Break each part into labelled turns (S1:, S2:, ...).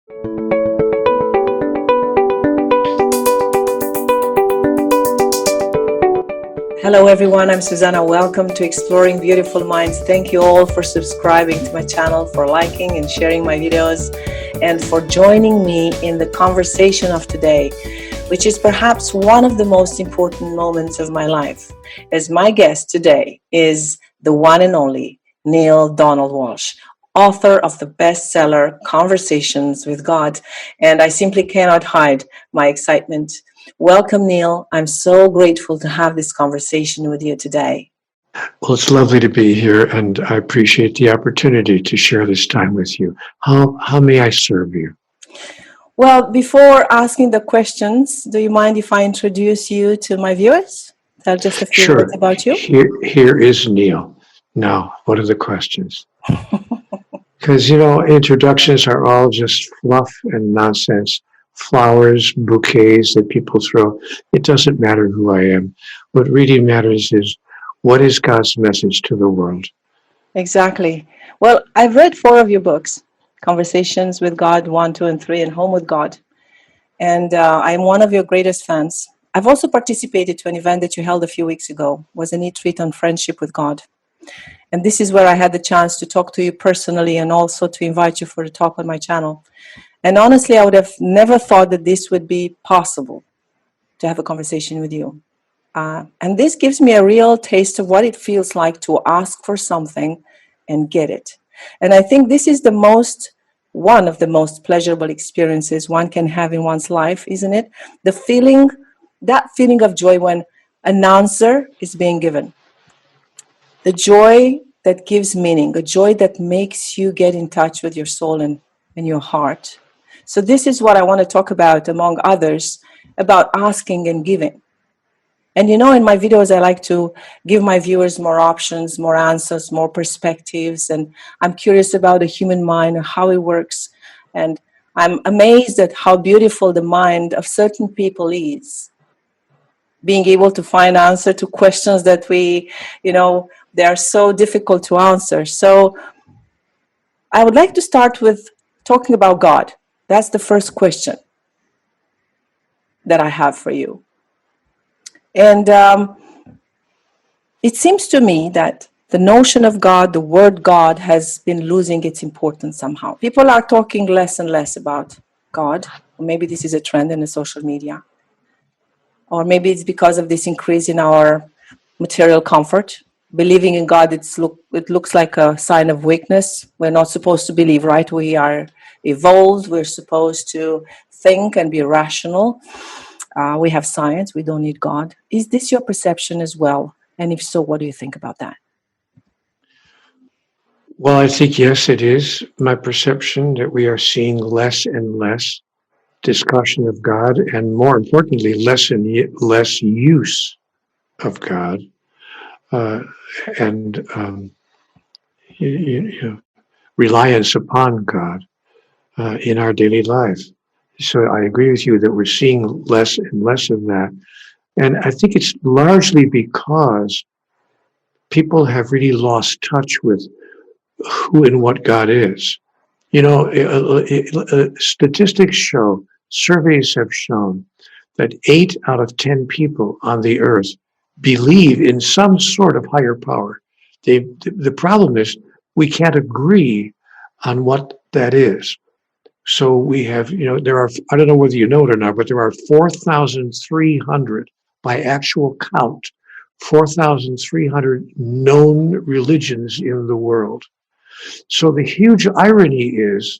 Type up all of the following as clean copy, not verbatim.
S1: Hello everyone, I'm Susanna. Welcome to Exploring Beautiful Minds. Thank you all for subscribing to my channel, for liking and sharing my videos, and for joining me in the conversation of today, which is perhaps one of the most important moments of my life. As my guest today is the one and only Neale Donald Walsch, author of the bestseller Conversations with God, and I simply cannot hide my excitement. Welcome, Neale. I'm so grateful to have this conversation with you today.
S2: Well, it's lovely to be here, and I appreciate the opportunity to share this time with you. How may I serve you?
S1: Well, before asking the questions, do you mind if I introduce you to my viewers? Tell just a few words about you.
S2: Here is Neale. Now, what are the questions? Because, introductions are all just fluff and nonsense. Flowers, bouquets that people throw. It doesn't matter who I am. What really matters is, what is God's message to the world?
S1: Exactly. Well, I've read 4 of your books, Conversations with God 1, 2, and 3, and Home with God. And I'm one of your greatest fans. I've also participated to an event that you held a few weeks ago. It was a neat treat on friendship with God. And this is where I had the chance to talk to you personally and also to invite you for a talk on my channel. And honestly, I would have never thought that this would be possible to have a conversation with you. And this gives me a real taste of what it feels like to ask for something and get it. And I think this is one of the most pleasurable experiences one can have in one's life, isn't it? That feeling of joy when an answer is being given. The joy that gives meaning, a joy that makes you get in touch with your soul and your heart. So this is what I want to talk about, among others, about asking and giving. And in my videos, I like to give my viewers more options, more answers, more perspectives. And I'm curious about the human mind and how it works. And I'm amazed at how beautiful the mind of certain people is. Being able to find answer to questions that they are so difficult to answer. So I would like to start with talking about God. That's the first question that I have for you. And it seems to me that the notion of God, the word God, has been losing its importance somehow. People are talking less and less about God. Or maybe this is a trend in the social media. Or maybe it's because of this increase in our material comfort. Believing in God, it looks like a sign of weakness. We're not supposed to believe, right? We are evolved. We're supposed to think and be rational. We have science. We don't need God. Is this your perception as well? And if so, what do you think about that?
S2: Well, I think, yes, it is my perception that we are seeing less and less discussion of God, and more importantly, less and less use of God, and reliance upon God in our daily life. So I agree with you that we're seeing less and less of that. And I think it's largely because people have really lost touch with who and what God is. Statistics show, surveys have shown that 8 out of 10 people on the earth believe in some sort of higher power. The problem is we can't agree on what that is. So we have, there are, I don't know whether you know it or not, but there are 4,300 by actual count, 4,300 known religions in the world. So the huge irony is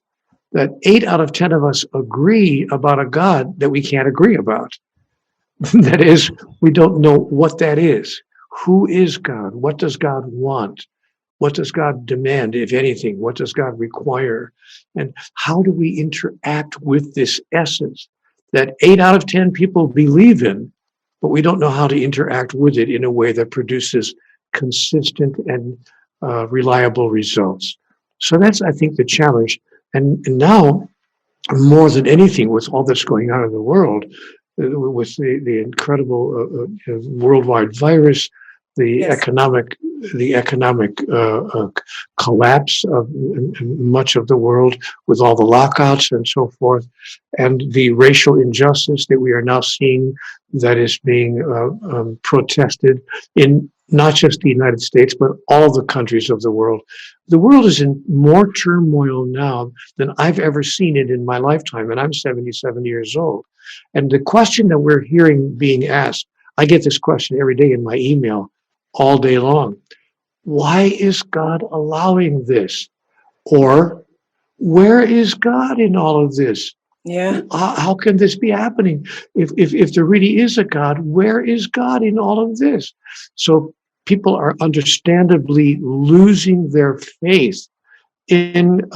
S2: that 8 out of 10 of us agree about a God that we can't agree about. That is, we don't know what that is. Who is God? What does God want? What does God demand, if anything? What does God require? And how do we interact with this essence that 8 out of 10 people believe in, but we don't know how to interact with it in a way that produces consistent and reliable results. So that's, I think, the challenge. And now, more than anything, with all that's going on in the world, with the incredible worldwide virus, the economic the economic collapse of much of the world with all the lockouts and so forth, and the racial injustice that we are now seeing that is being protested in not just the United States, but all the countries of the world. The world is in more turmoil now than I've ever seen it in my lifetime, and I'm 77 years old. And the question that we're hearing being asked, I get this question every day in my email all day long. Why is God allowing this? Or where is God in all of this?
S1: Yeah.
S2: How can this be happening? If there really is a God, where is God in all of this? So people are understandably losing their faith in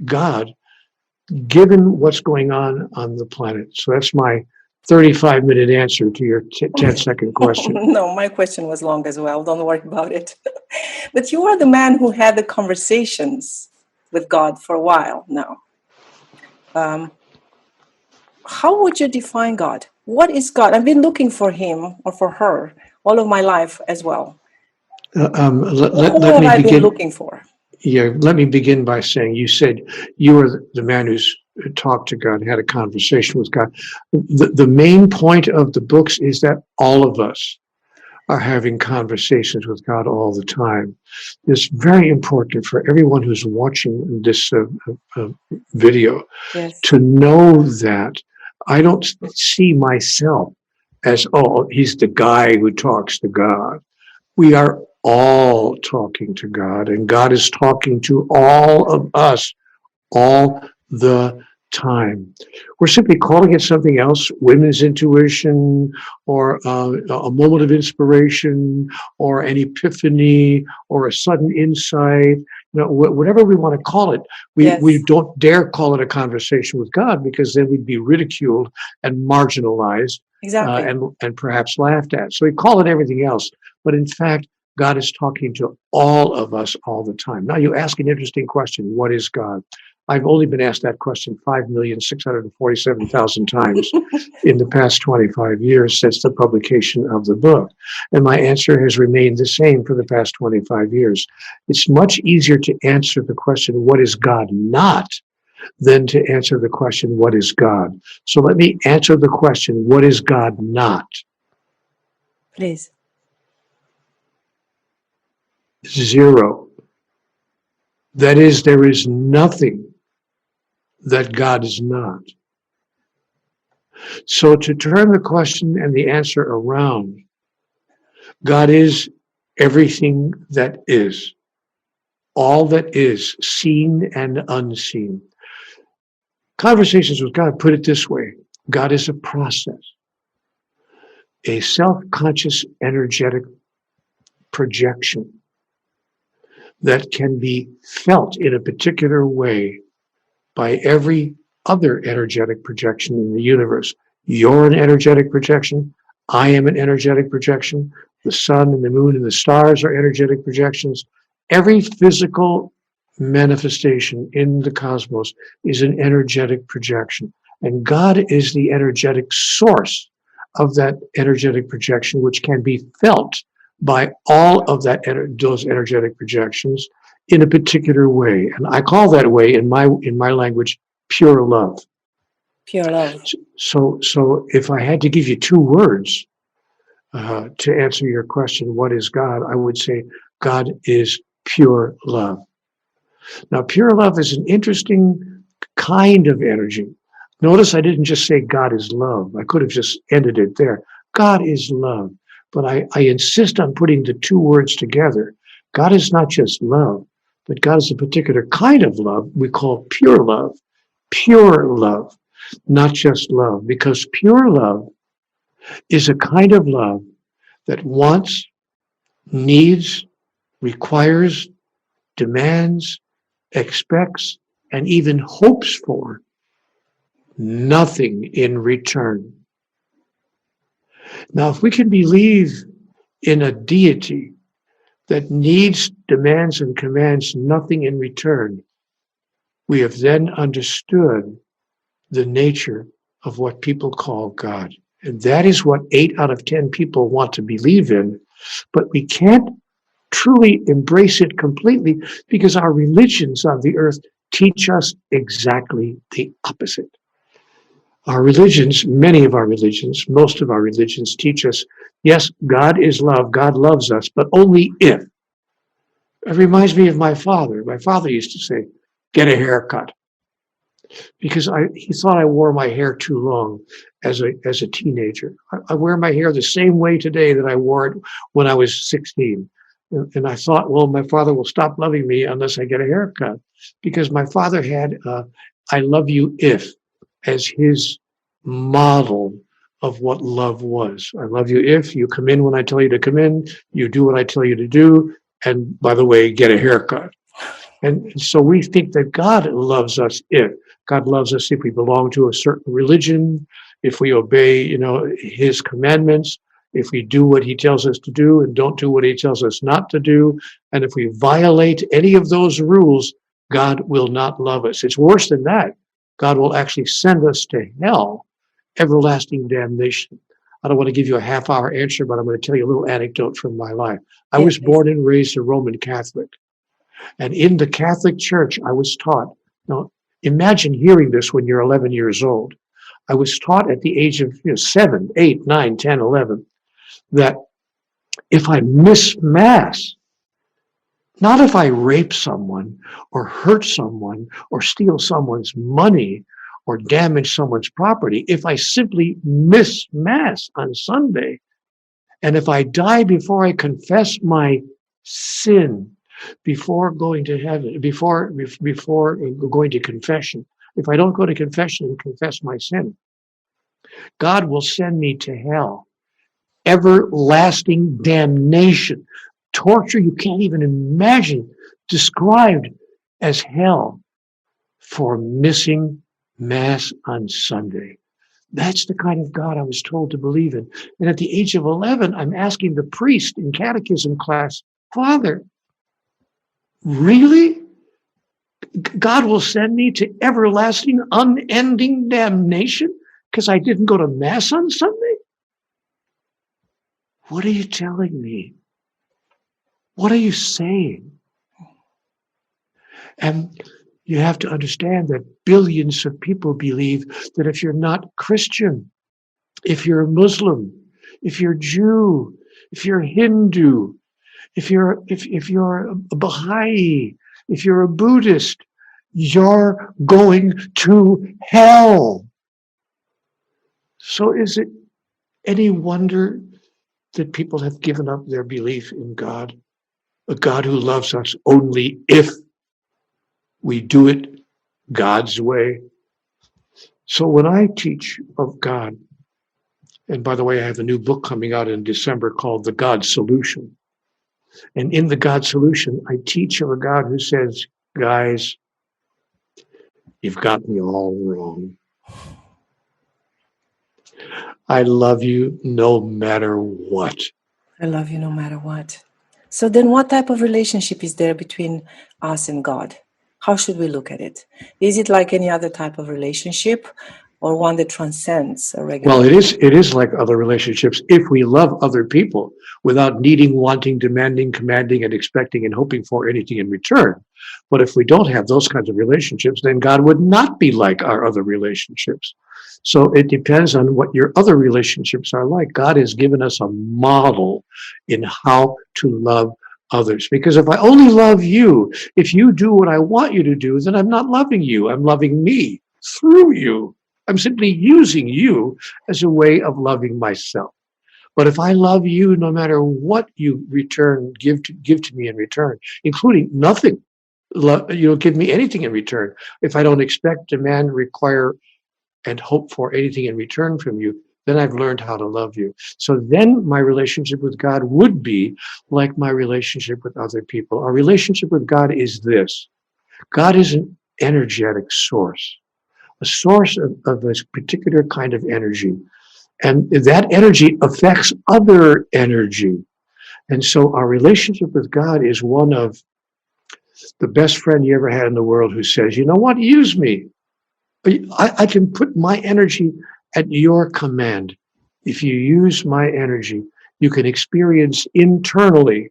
S2: God, given what's going on the planet. So that's my 35-minute answer to your 10-second question.
S1: No, my question was long as well. Don't worry about it. But you are the man who had the conversations with God for a while now. How would you define God? What is God? I've been looking for him or for her all of my life as well. Who have I been looking for?
S2: Yeah, let me begin by saying, you said you were the man who's talked to God, had a conversation with God. The main point of the books is that all of us are having conversations with God all the time. It's very important for everyone who's watching this video to know that I don't see myself as, oh, he's the guy who talks to God. We are all talking to God, and God is talking to all of us all the time. We're simply calling it something else, women's intuition, or a moment of inspiration, or an epiphany, or a sudden insight. Whatever we want to call it, we don't dare call it a conversation with God, because then we'd be ridiculed and marginalized, and perhaps laughed at. So we call it everything else. But in fact, God is talking to all of us all the time. Now, you ask an interesting question. What is God? I've only been asked that question 5,647,000 times in the past 25 years since the publication of the book. And my answer has remained the same for the past 25 years. It's much easier to answer the question, what is God not, than to answer the question, what is God? So let me answer the question, what is God not?
S1: Please.
S2: Zero. That is, there is nothing that God is not. So to turn the question and the answer around, God is everything that is, all that is, seen and unseen. Conversations with God put it this way: God is a process, a self-conscious energetic projection that can be felt in a particular way by every other energetic projection in the universe. You're an energetic projection. I am an energetic projection. The sun and the moon and the stars are energetic projections. Every physical manifestation in the cosmos is an energetic projection. And God is the energetic source of that energetic projection, which can be felt by all of those energetic projections in a particular way. And I call that way, in my language, pure love.
S1: Pure love.
S2: So if I had to give you two words to answer your question, what is God? I would say God is pure love. Now, pure love is an interesting kind of energy. Notice I didn't just say God is love. I could have just ended it there. God is love. But I insist on putting the two words together. God is not just love, but God is a particular kind of love we call pure love. Pure love, not just love, because pure love is a kind of love that wants, needs, requires, demands, expects, and even hopes for nothing in return. Now, if we can believe in a deity that needs, demands, and commands nothing in return, we have then understood the nature of what people call God. And that is what 8 out of 10 people want to believe in, but we can't truly embrace it completely, because our religions of the earth teach us exactly the opposite. Our religions, many of our religions, most of our religions teach us, yes, God is love, God loves us, but only if. It reminds me of my father. My father used to say, get a haircut, because he thought I wore my hair too long as a teenager. I wear my hair the same way today that I wore it when I was 16. And I thought, well, my father will stop loving me unless I get a haircut, because my father had I love you if as his model of what love was. I love you if you come in when I tell you to come in, you do what I tell you to do, and by the way, get a haircut. And so we think that God loves us if. God loves us if we belong to a certain religion, if we obey, his commandments, if we do what he tells us to do and don't do what he tells us not to do. And if we violate any of those rules, God will not love us. It's worse than that. God will actually send us to hell, everlasting damnation. I don't want to give you a half-hour answer, but I'm going to tell you a little anecdote from my life. I was born and raised a Roman Catholic. And in the Catholic Church, I was taught, now imagine hearing this when you're 11 years old. I was taught at the age of 7, 8, 9, 10, 11, that if I miss Mass, not if I rape someone or hurt someone or steal someone's money or damage someone's property, if I simply miss Mass on Sunday, and if I die before I confess my sin, before going to heaven, before going to confession, if I don't go to confession and confess my sin, God will send me to hell. Everlasting damnation, torture you can't even imagine, described as hell for missing Mass on Sunday. That's the kind of God I was told to believe in. And at the age of 11, I'm asking the priest in catechism class, Father, really? God will send me to everlasting, unending damnation because I didn't go to Mass on Sunday? What are you telling me? What are you saying? And you have to understand that billions of people believe that if you're not Christian, if you're a Muslim, if you're Jew, if you're Hindu, if you're a Baha'i, if you're a Buddhist, you're going to hell. So is it any wonder that people have given up their belief in God, a God who loves us only if we do it God's way? So when I teach of God, and by the way, I have a new book coming out in December called The God Solution. And in The God Solution, I teach of a God who says, guys, you've got me all wrong. I love you no matter what.
S1: I love you no matter what. So then what type of relationship is there between us and God? How should we look at it? Is it like any other type of relationship or one that transcends a regular?
S2: Well, it is like other relationships if we love other people without needing, wanting, demanding, commanding, and expecting and hoping for anything in return. But if we don't have those kinds of relationships, then God would not be like our other relationships. So it depends on what your other relationships are like. God has given us a model in how to love others. Because if I only love you, if you do what I want you to do, then I'm not loving you. I'm loving me through you. I'm simply using you as a way of loving myself. But if I love you, no matter what you give to me in return, including nothing, you don't give me anything in return. If I don't expect, demand, require, and hope for anything in return from you, then I've learned how to love you. So then my relationship with God would be like my relationship with other people. Our relationship with God is this. God is an energetic source, a source of this particular kind of energy. And that energy affects other energy. And so our relationship with God is one of the best friend you ever had in the world who says, you know what, use me. I can put my energy at your command. If you use my energy, you can experience internally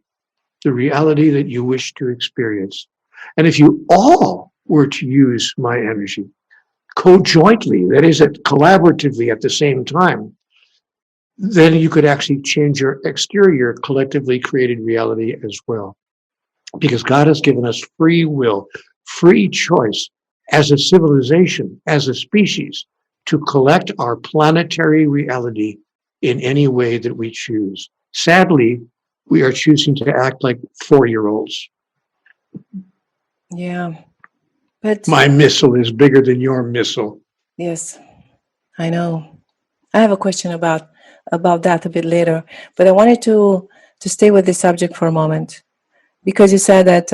S2: the reality that you wish to experience. And if you all were to use my energy co-jointly, that is, collaboratively at the same time, then you could actually change your exterior collectively created reality as well. Because God has given us free will, free choice as a civilization, as a species, to collect our planetary reality in any way that we choose. Sadly, we are choosing to act like 4-year-olds.
S1: Yeah. But
S2: My missile is bigger than your missile.
S1: yes, I know. I have a question about that a bit later, but I wanted to stay with this subject for a moment because you said that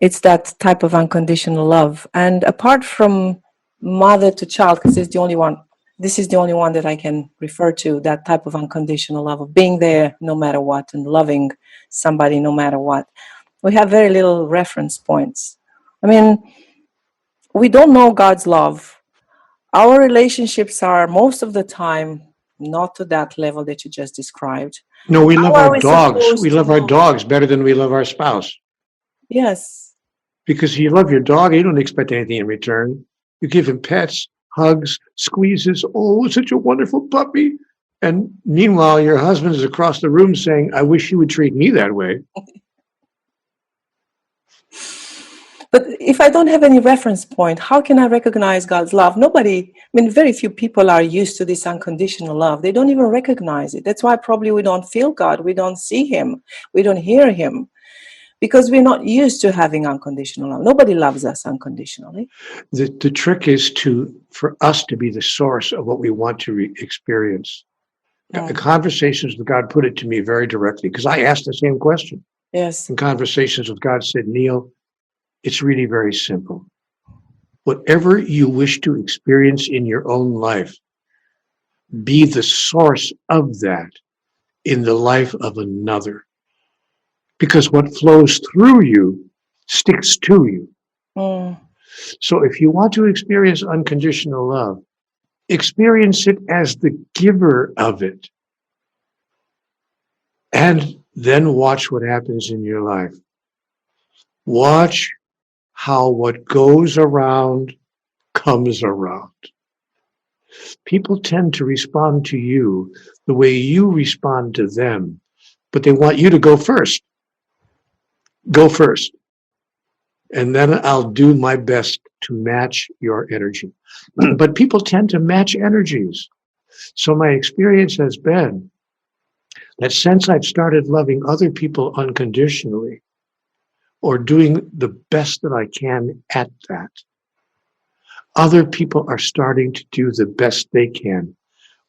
S1: it's that type of unconditional love, and apart from mother to child, because it's the only one. This is the only one that I can refer to. That type of unconditional love of being there no matter what and loving somebody no matter what. We have very little reference points. I mean, we don't know God's love. Our relationships are most of the time not to that level that you just described.
S2: No, we love
S1: How
S2: our
S1: are we
S2: dogs. We
S1: supposed to
S2: love our
S1: know?
S2: dogs better than we love our spouse.
S1: Yes.
S2: Because you love your dog, you don't expect anything in return. You give him pets, hugs, squeezes. Oh, such a wonderful puppy. And meanwhile, your husband is across the room saying, I wish you would treat me that way.
S1: But if I don't have any reference point, how can I recognize God's love? Nobody, I mean, very few people are used to this unconditional love. They don't even recognize it. That's why probably we don't feel God. We don't see Him. We don't hear Him because we're not used to having unconditional love. Nobody loves us unconditionally.
S2: The trick is for us to be the source of what we want to experience. The conversations with God put it to me very directly because I asked the same question.
S1: Yes.
S2: In conversations with God said, Neale, it's really very simple. Whatever you wish to experience in your own life, be the source of that in the life of another. Because what flows through you sticks to you. So if you want to experience unconditional love, experience it as the giver of it. And then watch what happens in your life. Watch how what goes around comes around. People tend to respond to you the way you respond to them, but they want you to go first. Go first. And then I'll do my best to match your energy. But people tend to match energies. So my experience has been that since I've started loving other people unconditionally, or doing the best that I can at that, other people are starting to do the best they can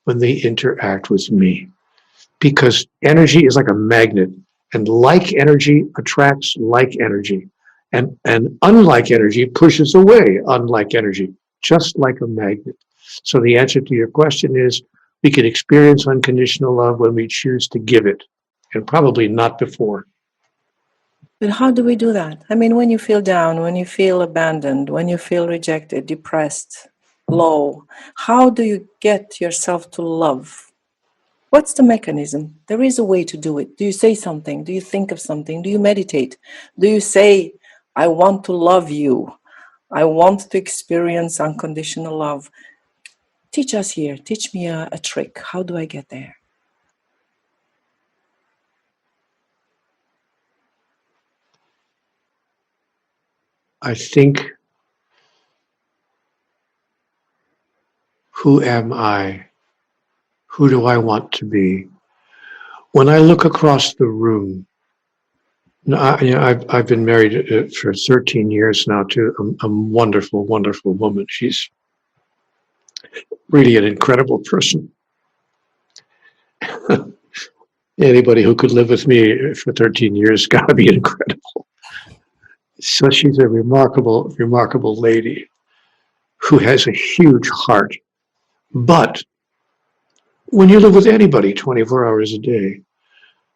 S2: when they interact with me. Because energy is like a magnet, and like energy attracts like energy. And unlike energy pushes away unlike energy, just like a magnet. So the answer to your question is we can experience unconditional love when we choose to give it, and probably not before.
S1: But how do we do that? I mean, when you feel down, when you feel abandoned, when you feel rejected, depressed, low, how do you get yourself to love? What's the mechanism? There is a way to do it. Do you say something? Do you think of something? Do you meditate? Do you say, I want to love you. I want to experience unconditional love. Teach us here. Teach me a trick. How do I get there?
S2: I think, who am I? Who do I want to be? When I look across the room, I've been married for 13 years now to a wonderful, wonderful woman. She's really an incredible person. Anybody who could live with me for 13 years got to be incredible. So she's a remarkable, remarkable lady who has a huge heart. But when you live with anybody 24 hours a day,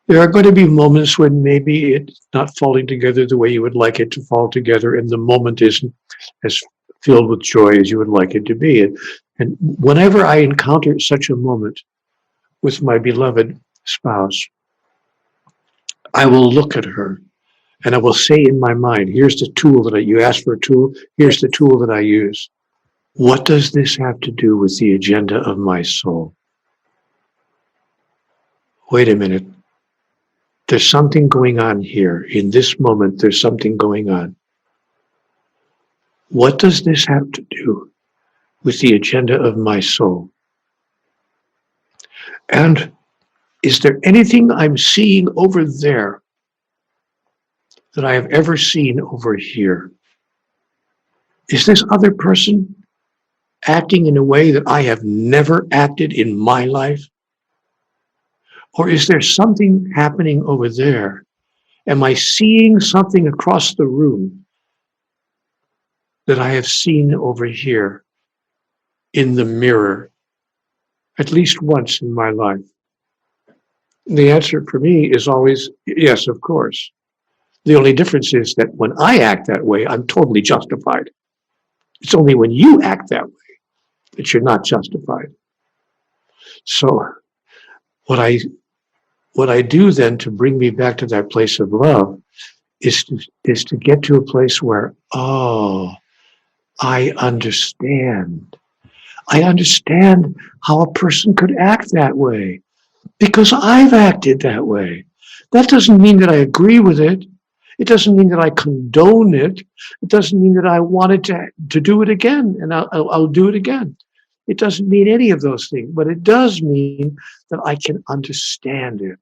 S2: there are going to be moments when maybe it's not falling together the way you would like it to fall together, and the moment isn't as filled with joy as you would like it to be. And whenever I encounter such a moment with my beloved spouse, I will look at her and I will say in my mind, here's the tool you asked for a tool, here's the tool that I use. What does this have to do with the agenda of my soul? Wait a minute. There's something going on here. In this moment, there's something going on. What does this have to do with the agenda of my soul? And is there anything I'm seeing over there that I have ever seen over here? Is this other person acting in a way that I have never acted in my life? Or is there something happening over there? Am I seeing something across the room that I have seen over here in the mirror at least once in my life? The answer for me is always yes, of course. The only difference is that when I act that way, I'm totally justified. It's only when you act that way that you're not justified. So what I do then to bring me back to that place of love is to get to a place where, oh, I understand. I understand how a person could act that way because I've acted that way. That doesn't mean that I agree with it. It doesn't mean that I condone it. It doesn't mean that I wanted to do it again, and I'll do it again. It doesn't mean any of those things, but it does mean that I can understand it.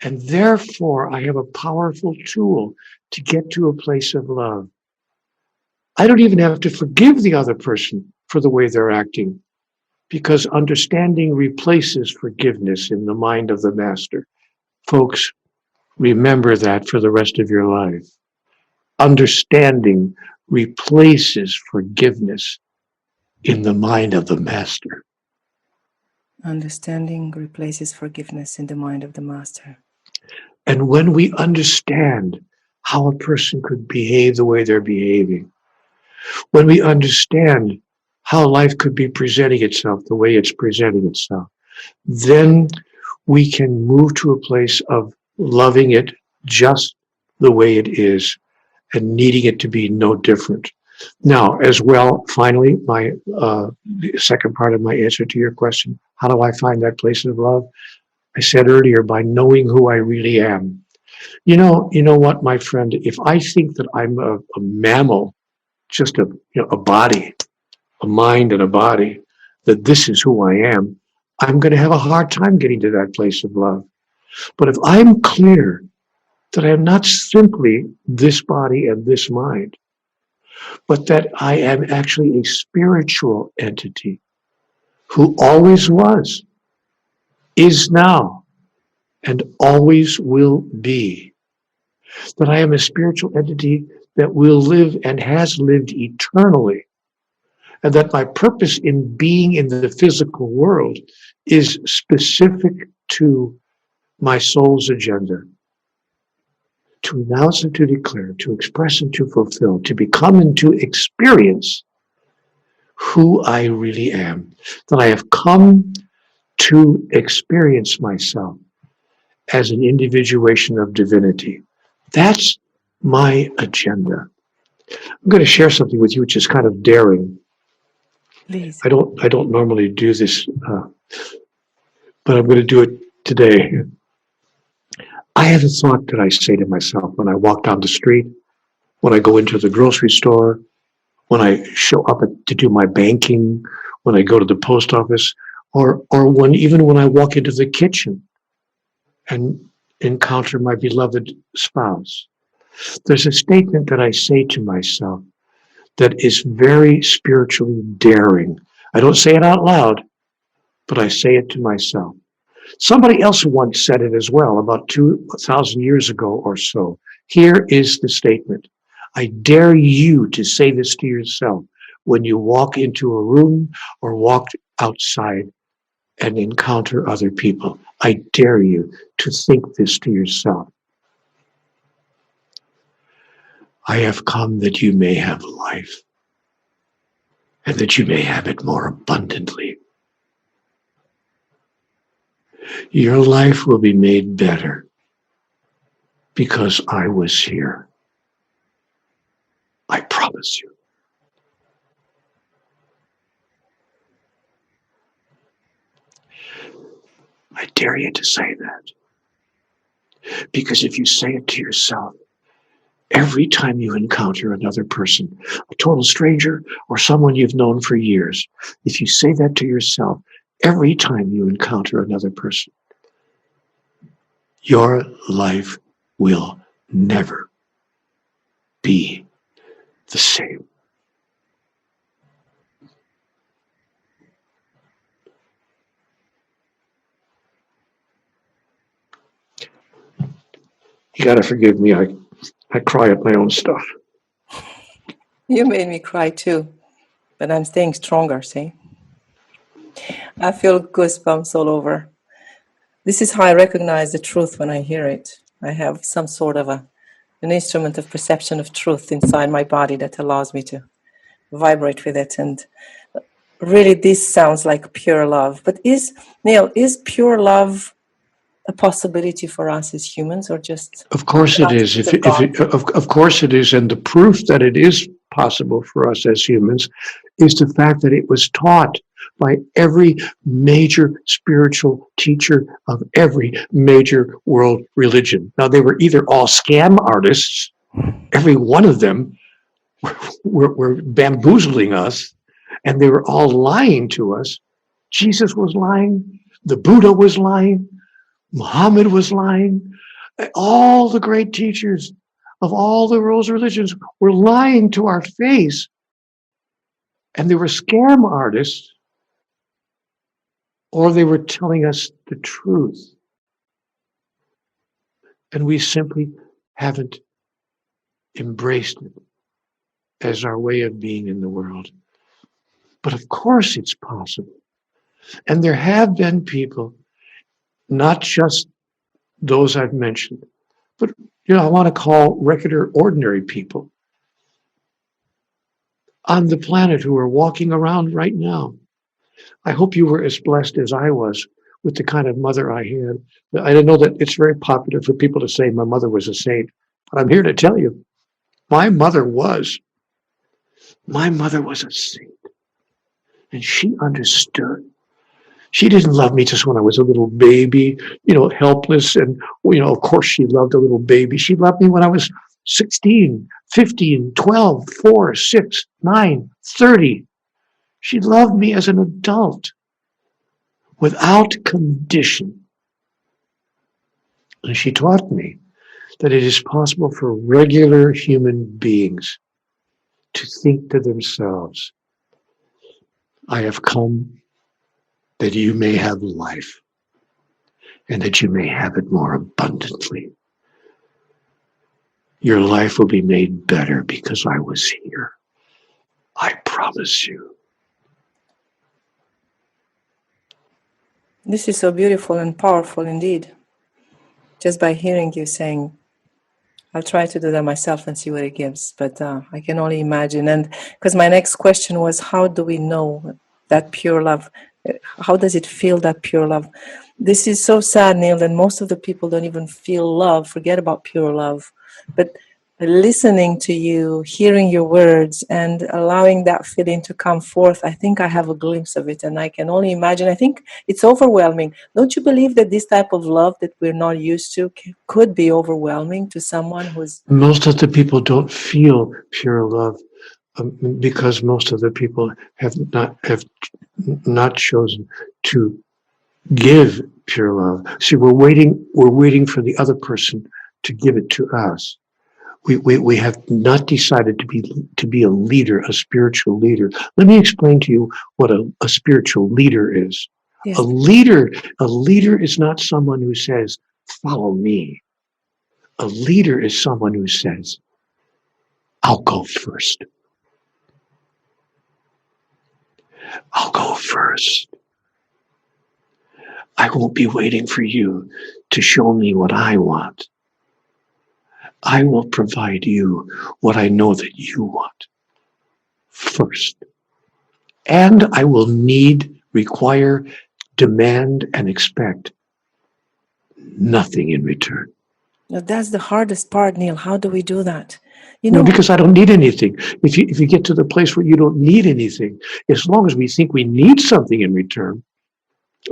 S2: And therefore, I have a powerful tool to get to a place of love. I don't even have to forgive the other person for the way they're acting, because understanding replaces forgiveness in the mind of the master. Folks, remember that for the rest of your life. Understanding replaces forgiveness in the mind of the master.
S1: Understanding replaces forgiveness in the mind of the master.
S2: And when we understand how a person could behave the way they're behaving, when we understand how life could be presenting itself the way it's presenting itself, then we can move to a place of loving it just the way it is and needing it to be no different. Now, as well, finally, my second part of my answer to your question, how do I find that place of love? I said earlier, by knowing who I really am. You know what, my friend, if I think that I'm a mammal, just a body, a mind and a body, that this is who I am, I'm going to have a hard time getting to that place of love. But if I'm clear that I am not simply this body and this mind, but that I am actually a spiritual entity who always was, is now, and always will be, that I am a spiritual entity that will live and has lived eternally, and that my purpose in being in the physical world is specific to my soul's agenda, to announce and to declare, to express and to fulfill, to become and to experience who I really am, that I have come to experience myself as an individuation of divinity. That's my agenda. I'm going to share something with you which is kind of daring.
S1: Please.
S2: I don't normally do this, but I'm going to do it today. I have a thought that I say to myself when I walk down the street, when I go into the grocery store, when I show up to do my banking, when I go to the post office, or even when I walk into the kitchen and encounter my beloved spouse. There's a statement that I say to myself that is very spiritually daring. I don't say it out loud, but I say it to myself. Somebody else once said it as well, about 2,000 years ago or so. Here is the statement. I dare you to say this to yourself when you walk into a room or walk outside and encounter other people. I dare you to think this to yourself. I have come that you may have life, and that you may have it more abundantly. Your life will be made better because I was here. I promise you. I dare you to say that. Because if you say it to yourself, every time you encounter another person, a total stranger or someone you've known for years, if you say that to yourself, every time you encounter another person, your life will never be the same. You got to forgive me. I cry at my own stuff.
S1: You made me cry too, but I'm staying stronger, see? I feel goosebumps all over. This is how I recognize the truth when I hear it. I have some sort of an instrument of perception of truth inside my body that allows me to vibrate with it. And really, this sounds like pure love. But Neale, is pure love a possibility for us as humans, or just
S2: Of course it is. Of course it is. And the proof that it is possible for us as humans is the fact that it was taught by every major spiritual teacher of every major world religion. Now, they were either all scam artists, every one of them were bamboozling us, and they were all lying to us. Jesus was lying. The Buddha was lying. Muhammad was lying. All the great teachers of all the world's religions were lying to our face. And they were scam artists, or they were telling us the truth. And we simply haven't embraced it as our way of being in the world. But of course it's possible. And there have been people, not just those I've mentioned, but I want to call regular, ordinary people on the planet who are walking around right now. I hope you were as blessed as I was with the kind of mother I had. I know that it's very popular for people to say my mother was a saint, but I'm here to tell you, my mother was a saint. And she understood. She didn't love me just when I was a little baby, helpless. And, of course she loved a little baby. She loved me when I was 16, 15, 12, 4, 6, 9, 30. She loved me as an adult without condition. And she taught me that it is possible for regular human beings to think to themselves, I have come that you may have life and that you may have it more abundantly. Your life will be made better because I was here. I promise you.
S1: This is so beautiful and powerful indeed. Just by hearing you saying, I'll try to do that myself and see what it gives. But I can only imagine. And because my next question was, how do we know that pure love? How does it feel, that pure love? This is so sad, Neale, that most of the people don't even feel love, forget about pure love. But listening to you, hearing your words, and allowing that feeling to come forth, I think I have a glimpse of it, and I can only imagine. I think it's overwhelming. Don't you believe that this type of love that we're not used to could be overwhelming to someone who's...
S2: Most of the people don't feel pure love because most of the people have not chosen to give pure love. See, we're waiting for the other person to give it to us. We have not decided to be a leader, a spiritual leader. Let me explain to you what a spiritual leader is. Yes. A leader is not someone who says, follow me. A leader is someone who says, I'll go first. I'll go first. I won't be waiting for you to show me what I want. I will provide you what I know that you want first. And I will need, require, demand, and expect nothing in return.
S1: Now, that's the hardest part, Neil. How do we do that? You
S2: Well,
S1: know,
S2: because I don't need anything. If you get to the place where you don't need anything, as long as we think we need something in return,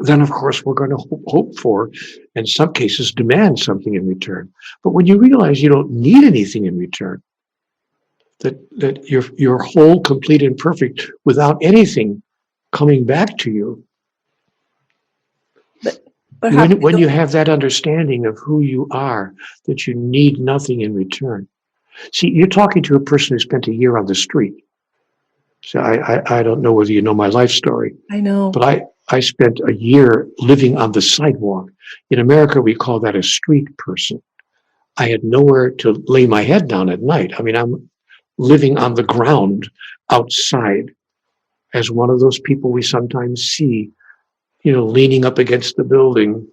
S2: then of course we're going to hope for, in some cases, demand something in return. But when you realize you don't need anything in return, that you're whole, complete, and perfect without anything coming back to you,
S1: but perhaps we
S2: when you
S1: don't.
S2: have that understanding of who you are, that you need nothing in return. See, you're talking to a person who spent a year on the street. So I don't know whether you know my life story,
S1: I know.
S2: but I spent a year living on the sidewalk. In America, we call that a street person. I had nowhere to lay my head down at night. I mean, I'm living on the ground outside as one of those people we sometimes see, leaning up against the building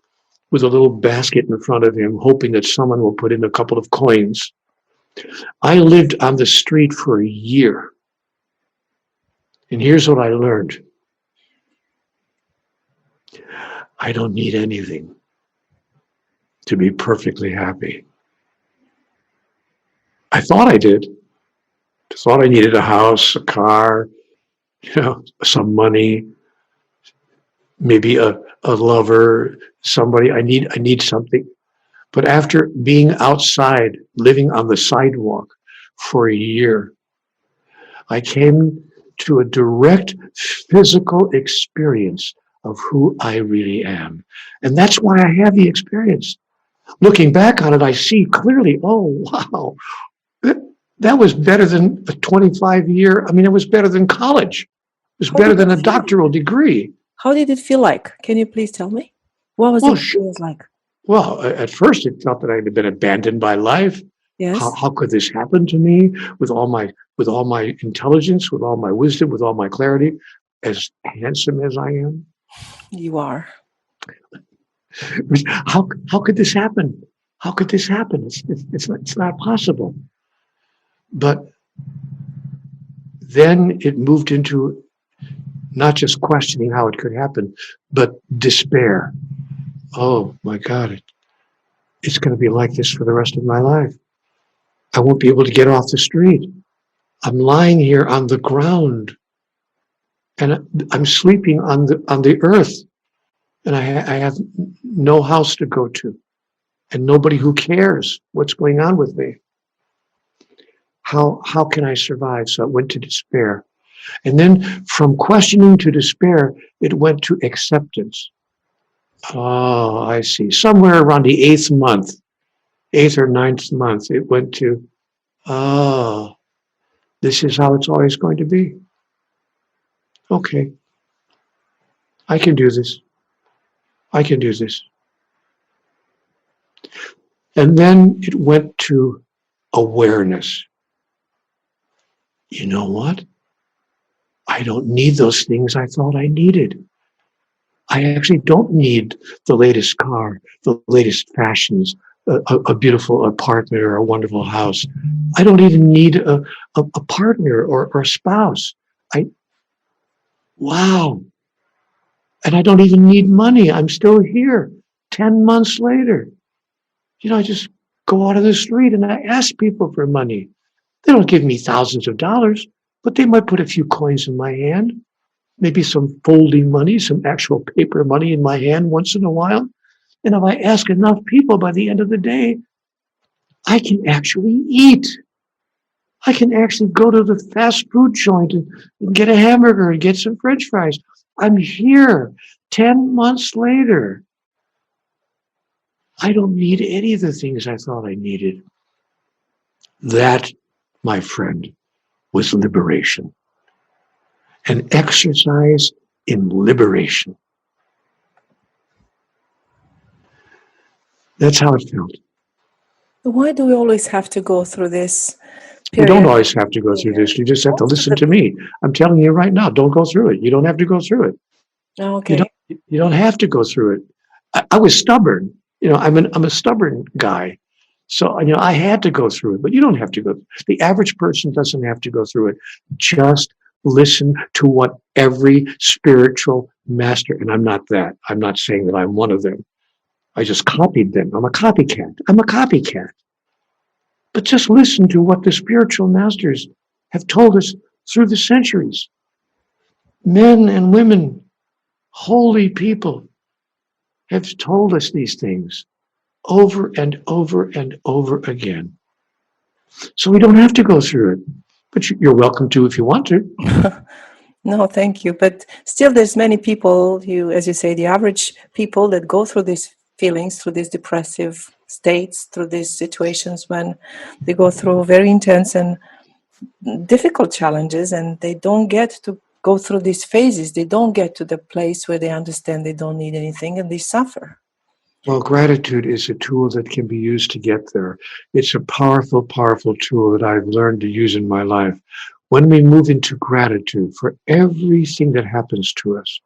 S2: with a little basket in front of him, hoping that someone will put in a couple of coins. I lived on the street for a year. And here's what I learned. I don't need anything to be perfectly happy. I thought I did. I thought I needed a house, a car, some money, maybe a lover, somebody. I need something. But after being outside, living on the sidewalk for a year, I came to a direct physical experience of who I really am. And that's why I have the experience. Looking back on it, I see clearly, oh, wow, that was better than a 25-year. I mean, it was better than college. It was
S1: How
S2: better
S1: did
S2: than
S1: it
S2: a
S1: feel?
S2: doctoral degree.
S1: How did it feel like? Can you please tell me? What was the
S2: Well,
S1: experience like?
S2: well, at first it felt that I had been abandoned by life.
S1: Yes,
S2: How could this happen to me with all my intelligence, with all my wisdom, with all my clarity, as handsome as I am?
S1: you are.
S2: How could this happen? How could this happen? It's not possible. But then it moved into not just questioning how it could happen, but despair. Oh my God, it's going to be like this for the rest of my life. I won't be able to get off the street. I'm lying here on the ground, and I'm sleeping on the earth, and I have no house to go to, and nobody who cares what's going on with me. How can I survive? So it went to despair. And then from questioning to despair, it went to acceptance. Oh, I see. Somewhere around the eighth or ninth month, it went to, oh, this is how it's always going to be. Okay, I can do this. I can do this. And then it went to awareness. You know what? I don't need those things I thought I needed. I actually don't need the latest car, the latest fashions, a beautiful apartment or a wonderful house. I don't even need a partner or a spouse. Wow. And I don't even need money. I'm still here 10 months later. I just go out on the street and I ask people for money. They don't give me thousands of dollars, but they might put a few coins in my hand, maybe some folding money, some actual paper money in my hand once in a while. And if I ask enough people, by the end of the day, I can actually eat. I can actually go to the fast food joint and get a hamburger and get some French fries. I'm here 10 months later. I don't need any of the things I thought I needed. That, my friend, was liberation. An exercise in liberation. That's how it felt.
S1: Why do we always have to go through this
S2: You
S1: period?
S2: don't always have to go through this. You just have to listen to me. I'm telling you right now, don't go through it. You don't have to go through it.
S1: Okay.
S2: You don't have to go through it. I was stubborn. I'm a stubborn guy. So, I had to go through it, but you don't have to go. The average person doesn't have to go through it. Just listen to what every spiritual master, and I'm not that. I'm not saying that I'm one of them. I just copied them. I'm a copycat. I'm a copycat. But just listen to what the spiritual masters have told us through the centuries. Men and women, holy people, have told us these things over and over and over again. So we don't have to go through it. But you're welcome to if you want to.
S1: No, thank you. But still, there's many people, as you say, the average people that go through these feelings, through these depressive states, through these situations when they go through very intense and difficult challenges, and they don't get to go through these phases. They don't get to the place where they understand they don't need anything, and they suffer.
S2: Well, gratitude is a tool that can be used to get there. It's a powerful, powerful tool that I've learned to use in my life. When we move into gratitude for everything that happens to us,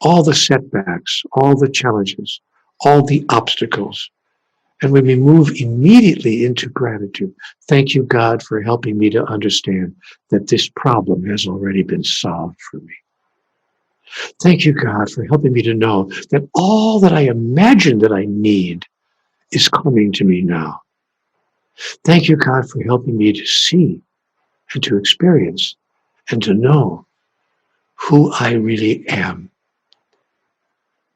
S2: all the setbacks, all the challenges, all the obstacles, and when we move immediately into gratitude, thank you, God, for helping me to understand that this problem has already been solved for me. Thank you, God, for helping me to know that all that I imagine that I need is coming to me now. Thank you, God, for helping me to see and to experience and to know who I really am.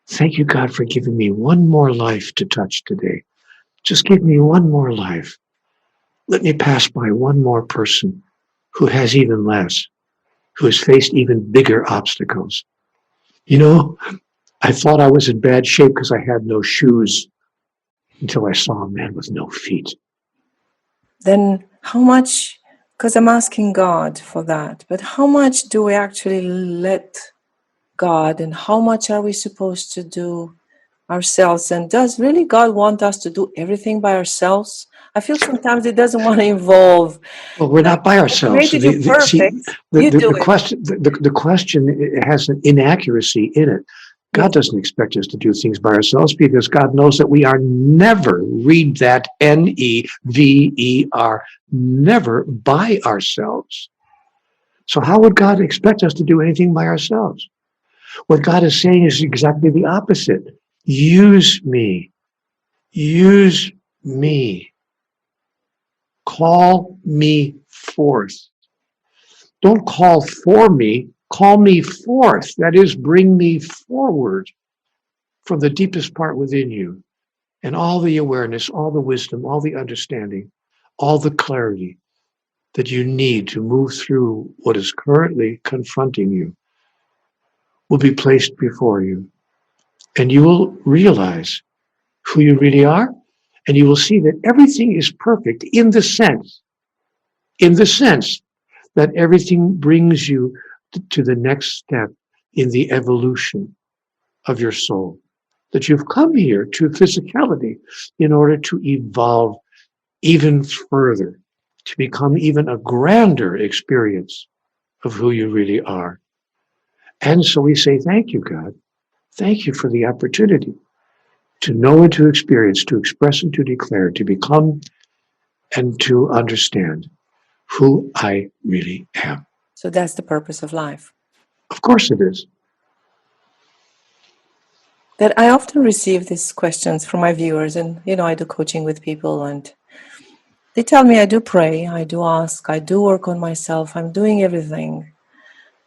S2: Thank you, God, for giving me one more life to touch today. Just give me one more life. Let me pass by one more person who has even less, who has faced even bigger obstacles. You know, I thought I was in bad shape because I had no shoes until I saw a man with no feet.
S1: Then how much, because I'm asking God for that, but how much do we actually let God, and how much are we supposed to do ourselves? And does really God want us to do everything by ourselves? I feel sometimes He doesn't want to involve.
S2: Well, we're not by ourselves.
S1: Created you perfect. You do
S2: The question has an inaccuracy in it. God doesn't expect us to do things by ourselves because God knows that we are never, read that, never, never by ourselves. So how would God expect us to do anything by ourselves? What God is saying is exactly the opposite. Use me. Use me. Call me forth. Don't call for me. Call me forth. That is, bring me forward from the deepest part within you. And all the awareness, all the wisdom, all the understanding, all the clarity that you need to move through what is currently confronting you will be placed before you. And you will realize who you really are. And you will see that everything is perfect in the sense that everything brings you to the next step in the evolution of your soul. That you've come here to physicality in order to evolve even further, to become even a grander experience of who you really are. And so we say, thank you, God. Thank you for the opportunity to know and to experience, to express and to declare, to become and to understand who I really am.
S1: So that's the purpose of life.
S2: Of course it is.
S1: That I often receive these questions from my viewers, and I do coaching with people, and they tell me I do pray, I do ask, I do work on myself, I'm doing everything,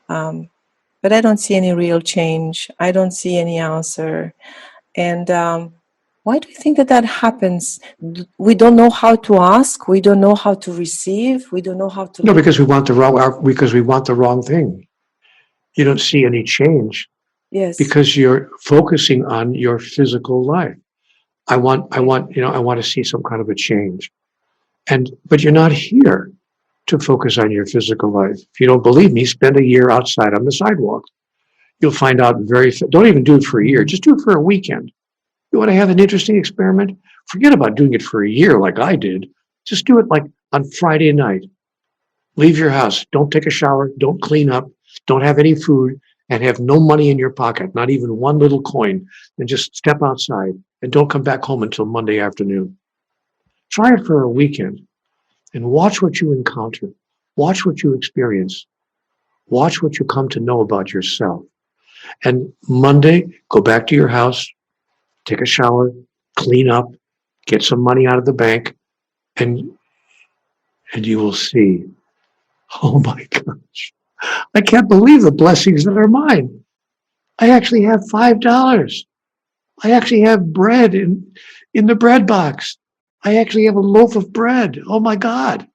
S1: but I don't see any real change. I don't see any answer. And why do you think that happens? We don't know how to ask. We don't know how to receive. We don't know how to.
S2: No, because we want the wrong thing. You don't see any change.
S1: Yes.
S2: Because you're focusing on your physical life. I want to see some kind of a change. But you're not here to focus on your physical life. If you don't believe me, spend a year outside on the sidewalk. You'll find out don't even do it for a year. Just do it for a weekend. You want to have an interesting experiment? Forget about doing it for a year like I did. Just do it like on Friday night. Leave your house. Don't take a shower. Don't clean up. Don't have any food. And have no money in your pocket, not even one little coin, and just step outside and don't come back home until Monday afternoon. Try it for a weekend and watch what you encounter. Watch what you experience. Watch what you come to know about yourself. And Monday, go back to your house, take a shower, clean up, get some money out of the bank, and you will see, oh my gosh, I can't believe the blessings that are mine. I actually have $5. I actually have bread in the bread box. I actually have a loaf of bread. Oh my God.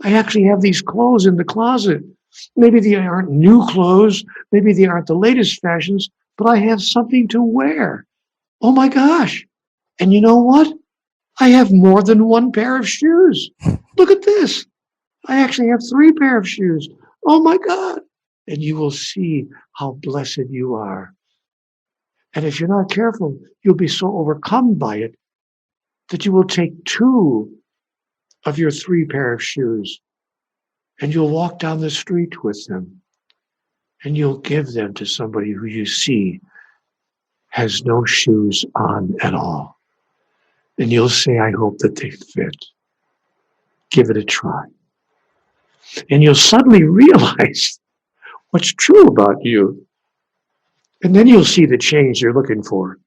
S2: I actually have these clothes in the closet. Maybe they aren't new clothes. Maybe they aren't the latest fashions, but I have something to wear. Oh my gosh. And you know what? I have more than one pair of shoes. Look at this. I actually have 3 pairs of shoes. Oh my God. And you will see how blessed you are. And if you're not careful, you'll be so overcome by it that you will take 2 of your 3 pair of shoes and you'll walk down the street with them and you'll give them to somebody who you see has no shoes on at all. And you'll say, I hope that they fit. Give it a try. And you'll suddenly realize what's true about you. And then you'll see the change you're looking for.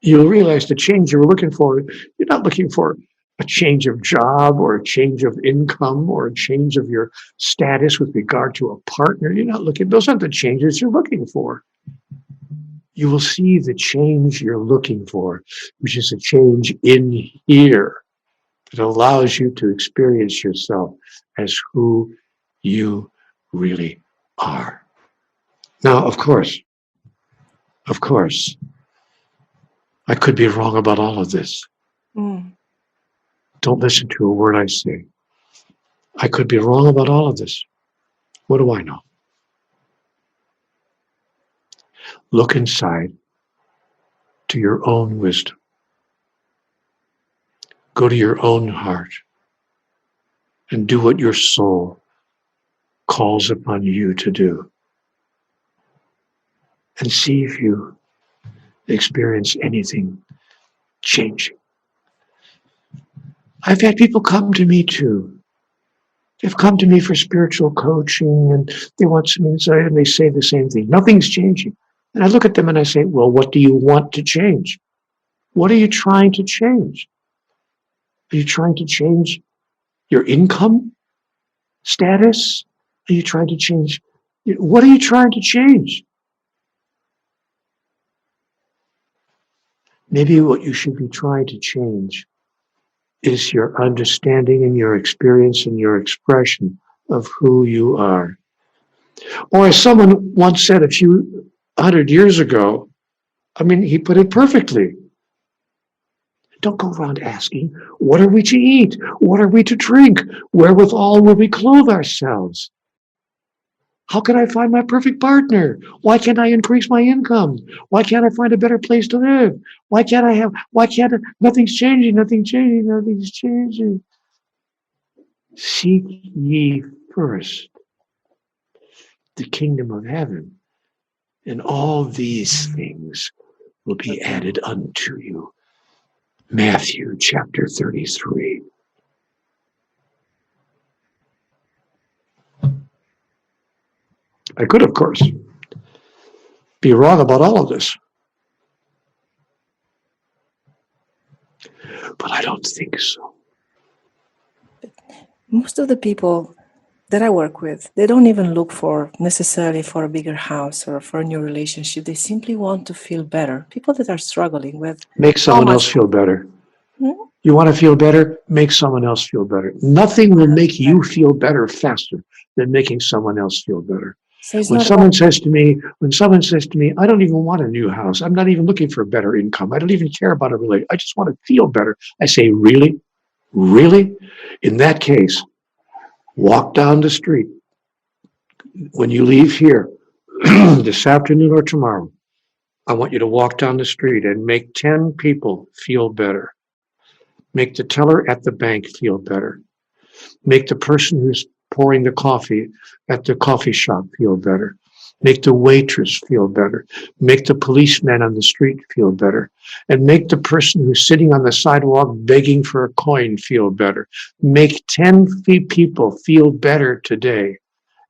S2: You'll realize the change you were looking for, you're not looking for a change of job or a change of income or a change of your status with regard to a partner. You're not looking, those aren't the changes you're looking for. You will see the change you're looking for, which is a change in here that allows you to experience yourself as who you really are. Now, of course, I could be wrong about all of this. Don't listen to a word I say. I could be wrong about all of this. What do I know? Look inside to your own wisdom. Go to your own heart and do what your soul calls upon you to do. And see if you experience anything changing. I've had people come to me too. They've come to me for spiritual coaching and they want some insight and they say the same thing. Nothing's changing. And I look at them and I say, well, what do you want to change? What are you trying to change? Are you trying to change your income status? Are you trying to change? What are you trying to change? Maybe what you should be trying to change is your understanding and your experience and your expression of who you are. Or as someone once said a few 100 years ago, he put it perfectly. Don't go around asking, what are we to eat? What are we to drink? Wherewithal will we clothe ourselves? How can I find my perfect partner? Why can't I increase my income? Why can't I find a better place to live? Nothing's changing. Seek ye first the kingdom of heaven, and all these things will be added unto you. Matthew chapter 33. I could, of course, be wrong about all of this. But I don't think so.
S1: Most of the people that I work with, they don't even look necessarily for a bigger house or for a new relationship. They simply want to feel better. People that are struggling with...
S2: Make someone else feel better. You want to feel better? Make someone else feel better. Nothing will make you feel better faster than making someone else feel better.
S1: So
S2: when someone says to me, I don't even want a new house. I'm not even looking for a better income. I don't even care about a relationship. I just want to feel better. I say, really? Really? In that case, walk down the street. When you leave here this afternoon or tomorrow, I want you to walk down the street and make 10 people feel better. Make the teller at the bank feel better. Make the person who's pouring the coffee at the coffee shop feel better. Make the waitress feel better. Make the policeman on the street feel better. And make the person who's sitting on the sidewalk begging for a coin feel better. Make 10 people feel better today.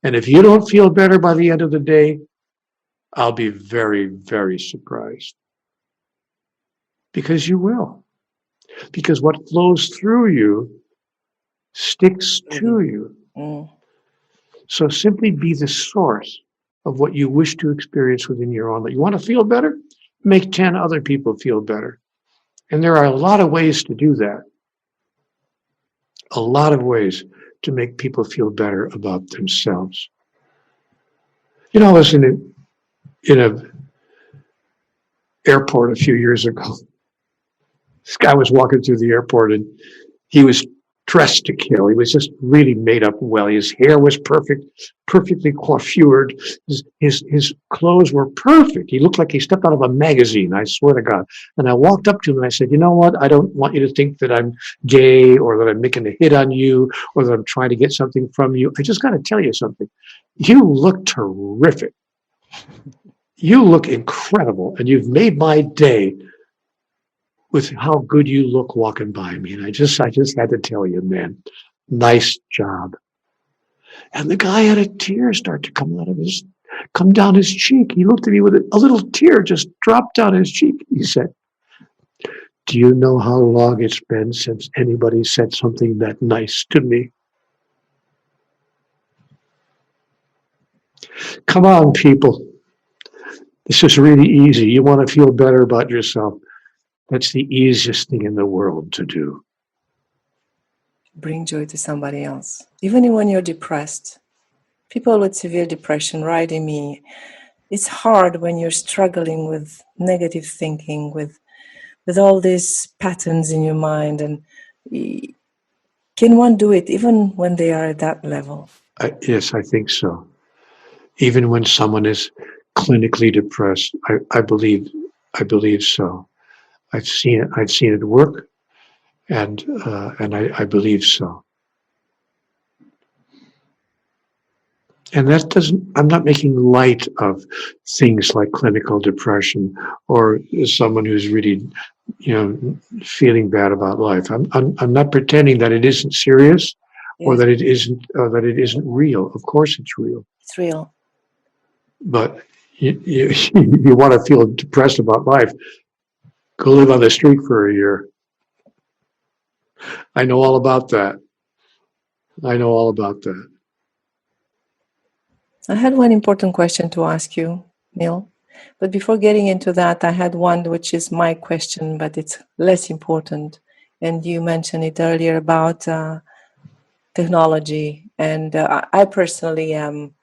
S2: And if you don't feel better by the end of the day, I'll be very, very surprised. Because you will. Because what flows through you sticks to you.
S1: Mm.
S2: So simply be the source of what you wish to experience within your own life. You want to feel better? Make 10 other people feel better. And there are a lot of ways to do that. A lot of ways to make people feel better about themselves. You know, I was in a airport a few years ago. This guy was walking through the airport and he was dressed to kill. He was just really made up well. His hair was perfect, perfectly coiffured. His clothes were perfect. He looked like he stepped out of a magazine, I swear to God. And I walked up to him and I said, you know what? I don't want you to think that I'm gay or that I'm making a hit on you or that I'm trying to get something from you. I just got to tell you something. You look terrific. You look incredible. And you've made my day with how good you look walking by me. And I just had to tell you, man, nice job. And the guy had a tear start to come down his cheek. He looked at me with a little tear just dropped down his cheek. He said, do you know how long it's been since anybody said something that nice to me? Come on, people. This is really easy. You want to feel better about yourself. That's the easiest thing in the world to do.
S1: Bring joy to somebody else. Even when you're depressed. People with severe depression writing me, it's hard when you're struggling with negative thinking, with all these patterns in your mind. And can one do it even when they are at that level?
S2: Yes, I think so. Even when someone is clinically depressed, I believe so. I've seen it work, and I believe so. And that doesn't. I'm not making light of things like clinical depression or someone who's really, feeling bad about life. I'm not pretending that it isn't serious, or that it isn't real. Of course, it's real.
S1: It's real.
S2: But you want to feel depressed about life? Go live on the street for a year. I know all about that.
S1: I had one important question to ask you, Neale. But before getting into that, I had one which is my question, but it's less important. And you mentioned it earlier about technology. And I personally am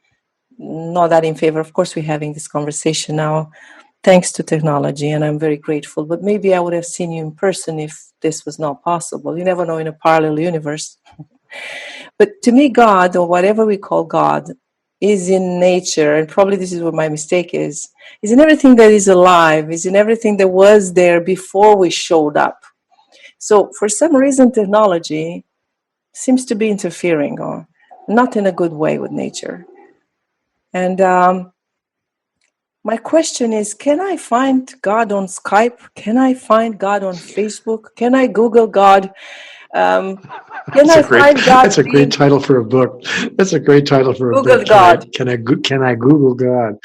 S1: not that in favor. Of course, we're having this conversation now thanks to technology, and I'm very grateful. But maybe I would have seen you in person if this was not possible. You never know in a parallel universe. But to me, God, or whatever we call God, is in nature, and probably this is where my mistake is in everything that is alive, is in everything that was there before we showed up. So for some reason, technology seems to be interfering, or not in a good way, with nature. And my question is, can I find God on Skype? Can I find God on Facebook? Can I Google God?
S2: That's a great title for a book. That's a great title for a
S1: Google
S2: book.
S1: God.
S2: Can I Google God?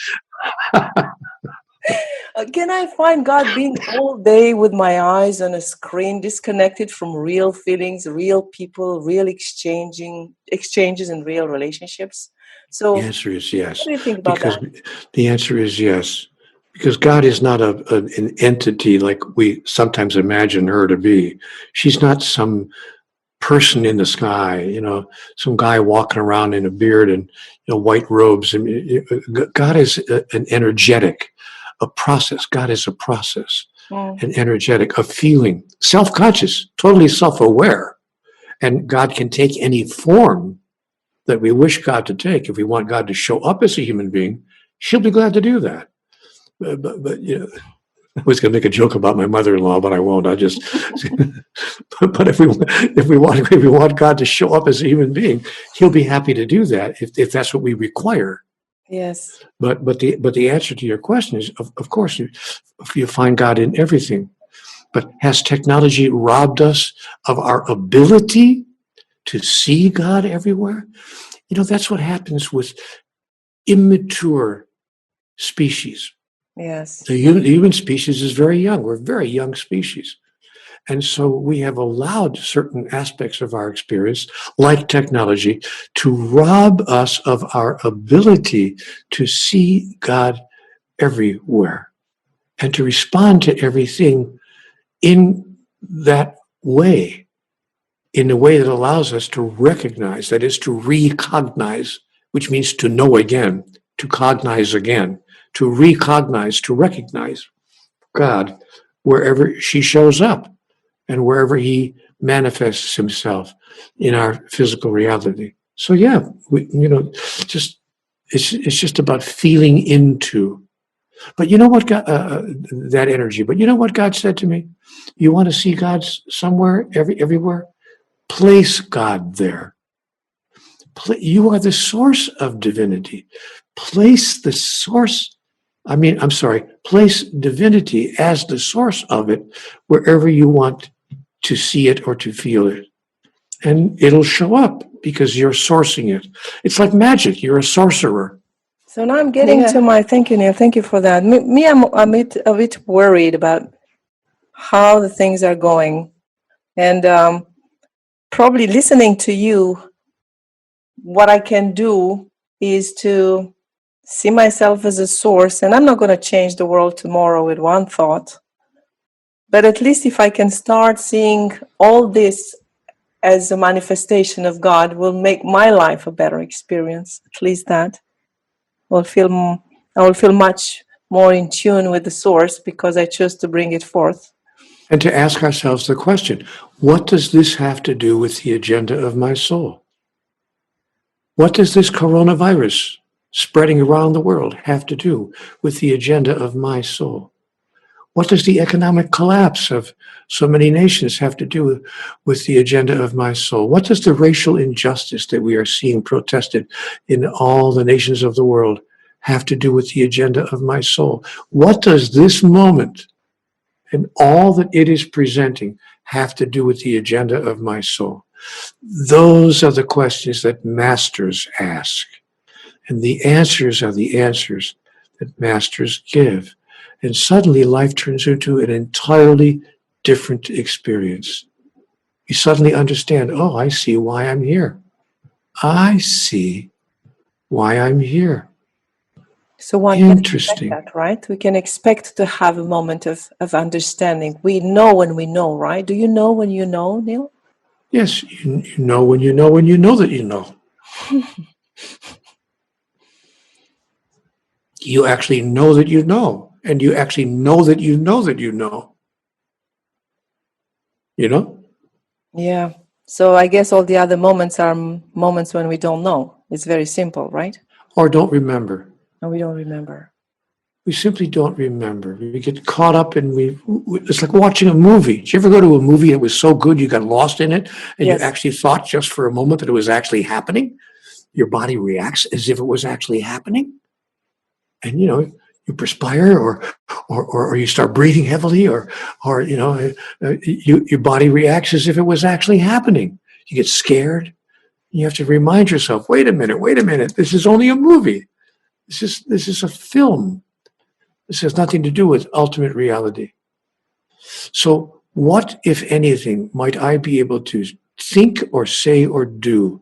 S1: Can I find God being all day with my eyes on a screen, disconnected from real feelings, real people, real exchanges and real relationships? So
S2: the answer is yes.
S1: What do you think about that?
S2: The answer is yes. Because God is not an entity like we sometimes imagine her to be. She's not some person in the sky, some guy walking around in a beard and white robes. I mean, God is an energetic, a process. God is a process, an energetic, a feeling, self-conscious, totally self-aware. And God can take any form that we wish God to take. If we want God to show up as a human being, she'll be glad to do that. But I was going to make a joke about my mother-in-law, but I won't. I just. But if we want God to show up as a human being, He'll be happy to do that if that's what we require.
S1: Yes.
S2: But the answer to your question is, of course, you find God in everything. But has technology robbed us of our ability to see God everywhere? That's what happens with immature species.
S1: Yes.
S2: The human species is very young. We're a very young species. And so we have allowed certain aspects of our experience, like technology, to rob us of our ability to see God everywhere and to respond to everything in that way, in a way that allows us to recognize, that is to recognize, which means to know again, to cognize again, to recognize, to recognize God wherever she shows up and wherever he manifests himself in our physical reality. So yeah, just it's just about feeling into. But you know what God, that energy. But you know what God said to me? You want to see God somewhere, everywhere? Place God there. You are the source of divinity. Place the source. Place divinity as the source of it wherever you want to see it or to feel it. And it'll show up because you're sourcing it. It's like magic. You're a sorcerer.
S1: So now I'm getting to my, thank you, Neale. Thank you for that. I'm a bit worried about how the things are going. And probably listening to you, what I can do is to see myself as a source. And I'm not going to change the world tomorrow with one thought. But at least if I can start seeing all this as a manifestation of God, will make my life a better experience. At least that. I will feel much more in tune with the source because I chose to bring it forth.
S2: And to ask ourselves the question, what does this have to do with the agenda of my soul? What does this coronavirus spreading around the world have to do with the agenda of my soul? What does the economic collapse of so many nations have to do with the agenda of my soul? What does the racial injustice that we are seeing protested in all the nations of the world have to do with the agenda of my soul? What does this moment and all that it is presenting have to do with the agenda of my soul? Those are the questions that masters ask. And the answers are the answers that masters give. And suddenly life turns into an entirely different experience. You suddenly understand, oh, I see why I'm here. I see why I'm here.
S1: So one can expect that, right? We can expect to have a moment of understanding. We know when we know, right? Do you know when you know, Neale?
S2: Yes, you know when you know when you know that you know. You actually know that you know. And you actually know that you know that you know. You know?
S1: Yeah. So I guess all the other moments are moments when we don't know. It's very simple, right?
S2: Or don't remember.
S1: And we don't remember.
S2: We simply don't remember. We get caught up and it's like watching a movie. Did you ever go to a movie that was so good you got lost in it and
S1: Yes.
S2: you actually thought just for a moment that it was actually happening? Your body reacts as if it was actually happening. And, you perspire or you start breathing heavily or your body reacts as if it was actually happening. You get scared. You have to remind yourself, wait a minute. This is only a movie. This is a film. This has nothing to do with ultimate reality. So what, if anything, might I be able to think or say or do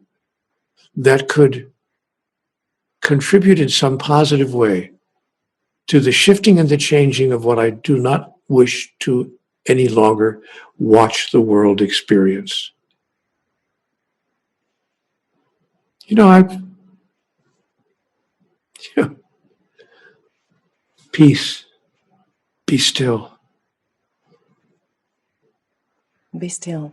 S2: that could contribute in some positive way to the shifting and the changing of what I do not wish to any longer watch the world experience? Peace. Be still.
S1: Be still.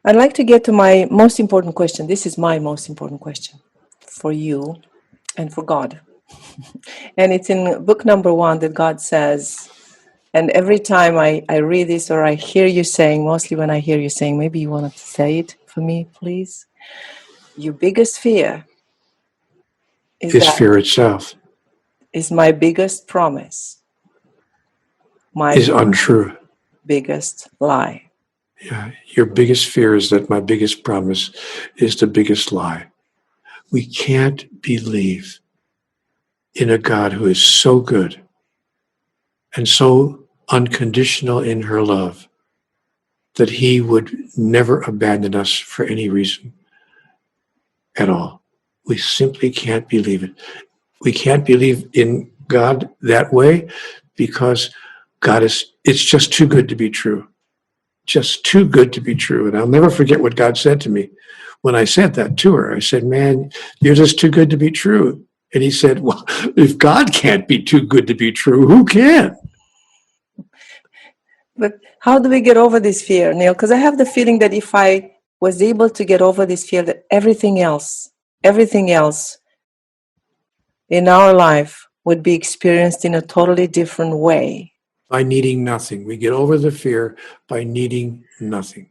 S1: I'd like to get to my most important question. This is my most important question for you and for God. And it's in book number 1 that God says, and every time I read this or I hear you saying, mostly when I hear you saying, maybe you want to say it for me, please. Your biggest fear
S2: is fear itself.
S1: Is my biggest promise.
S2: Is untrue.
S1: Biggest lie.
S2: Yeah, your biggest fear is that my biggest promise is the biggest lie. We can't believe in a God who is so good and so unconditional in her love that he would never abandon us for any reason at all. We simply can't believe it. We can't believe in God that way because it's just too good to be true. Just too good to be true. And I'll never forget what God said to me when I said that to her. I said, man, you're just too good to be true. And he said, well, if God can't be too good to be true, who can?
S1: But how do we get over this fear, Neale? Because I have the feeling that if I was able to get over this fear, that everything else in our life would be experienced in a totally different way.
S2: By needing nothing. We get over the fear by needing nothing.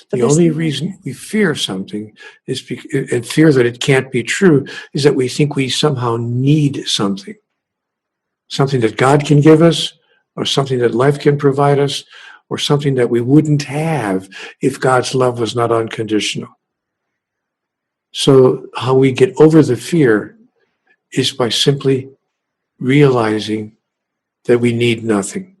S1: But
S2: The only reason we fear something is and fear that it can't be true is that we think we somehow need something. Something that God can give us, or something that life can provide us, or something that we wouldn't have if God's love was not unconditional. So how we get over the fear is by simply realizing that we need nothing.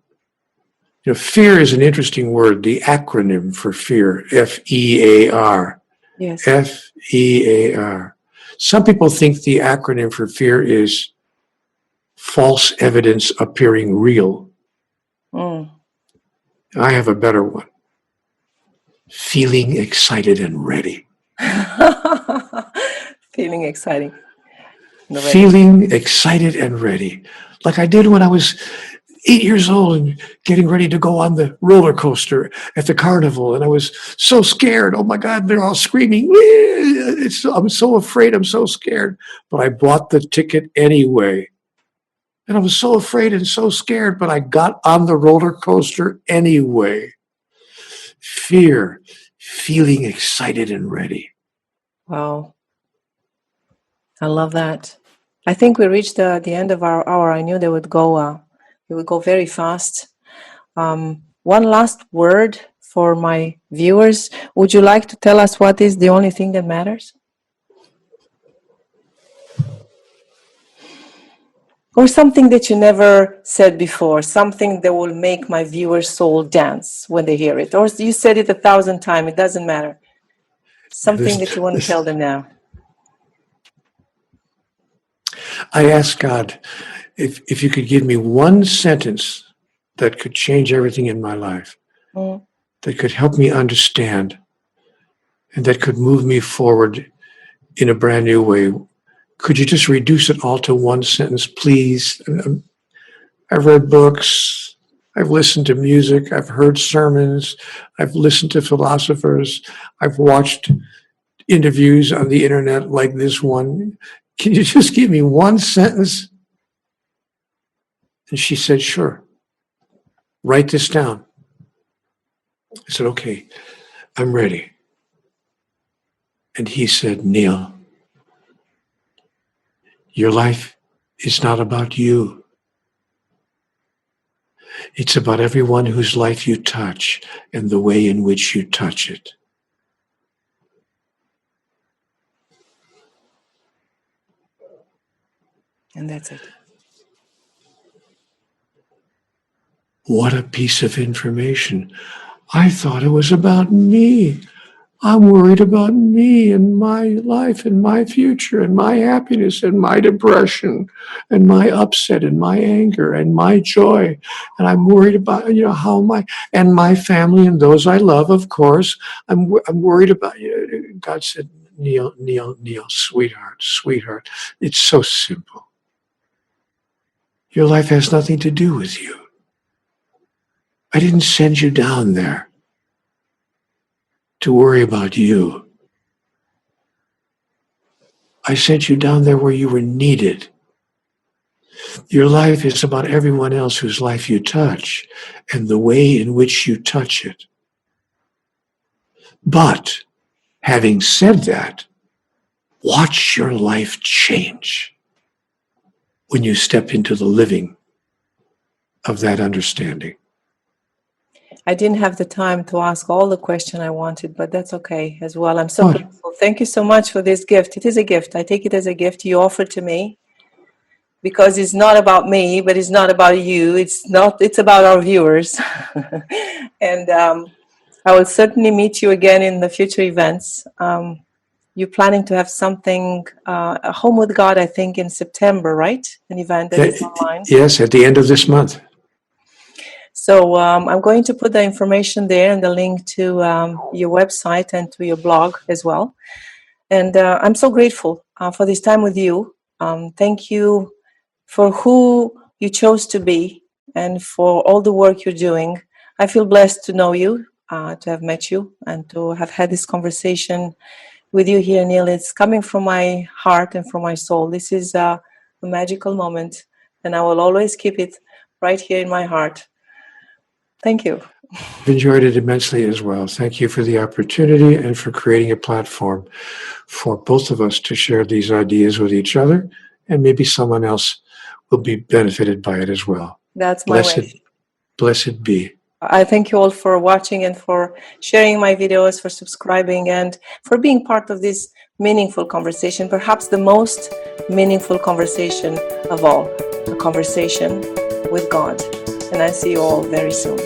S2: You know, fear is an interesting word, the acronym for fear, F-E-A-R.
S1: yes.
S2: F-E-A-R. Some people think the acronym for fear is false evidence appearing real.
S1: Mm.
S2: I have a better one. Feeling excited and ready.
S1: Feeling exciting.
S2: Feeling excited and ready. Like I did when I was 8 years old and getting ready to go on the roller coaster at the carnival. And I was so scared. Oh my God, they're all screaming. I'm so afraid. I'm so scared. But I bought the ticket anyway. And I was so afraid and so scared, but I got on the roller coaster anyway. Fear, feeling excited and ready.
S1: Wow. I love that. I think we reached the end of our hour. I knew they would go very fast. One last word for my viewers. Would you like to tell us what is the only thing that matters? Or something that you never said before, something that will make my viewer's soul dance when they hear it. Or you said it 1,000 times, it doesn't matter. Something that you want to tell them now.
S2: I asked God if you could give me one sentence that could change everything in my life, that could help me understand, and that could move me forward in a brand new way. Could you just reduce it all to one sentence, please? I've read books. I've listened to music. I've heard sermons. I've listened to philosophers. I've watched interviews on the internet like this one. Can you just give me one sentence? And she said, sure. Write this down. I said, okay, I'm ready. And he said, Neale, your life is not about you. It's about everyone whose life you touch and the way in which you touch it.
S1: And that's it.
S2: What a piece of information. I thought it was about me. I'm worried about me and my life and my future and my happiness and my depression and my upset and my anger and my joy. And I'm worried about, how and my family and those I love, of course. I'm worried about you. God said, Neale, sweetheart, it's so simple. Your life has nothing to do with you. I didn't send you down there to worry about you. I sent you down there where you were needed. Your life is about everyone else whose life you touch and the way in which you touch it. But having said that, watch your life change when you step into the living of that understanding.
S1: I didn't have the time to ask all the questions I wanted, but that's okay as well. I'm so grateful. Thank you so much for this gift. It is a gift. I take it as a gift you offered to me. because it's not about me, but it's not about you. It's about our viewers. And I will certainly meet you again in the future events. You're planning to have something, a Home with God, I think, in September, right? An event that is online.
S2: Yes, at the end of this month.
S1: So I'm going to put the information there and the link to your website and to your blog as well. And I'm so grateful for this time with you. Thank you for who you chose to be and for all the work you're doing. I feel blessed to know you, to have met you, and to have had this conversation with you here, Neale. It's coming from my heart and from my soul. This is a magical moment, and I will always keep it right here in my heart. Thank you.
S2: I've enjoyed it immensely as well. Thank you for the opportunity and for creating a platform for both of us to share these ideas with each other, and maybe someone else will be benefited by it as well.
S1: That's my wish.
S2: Blessed be.
S1: I thank you all for watching and for sharing my videos, for subscribing, and for being part of this meaningful conversation, perhaps the most meaningful conversation of all, a conversation with God. And I see you all very soon.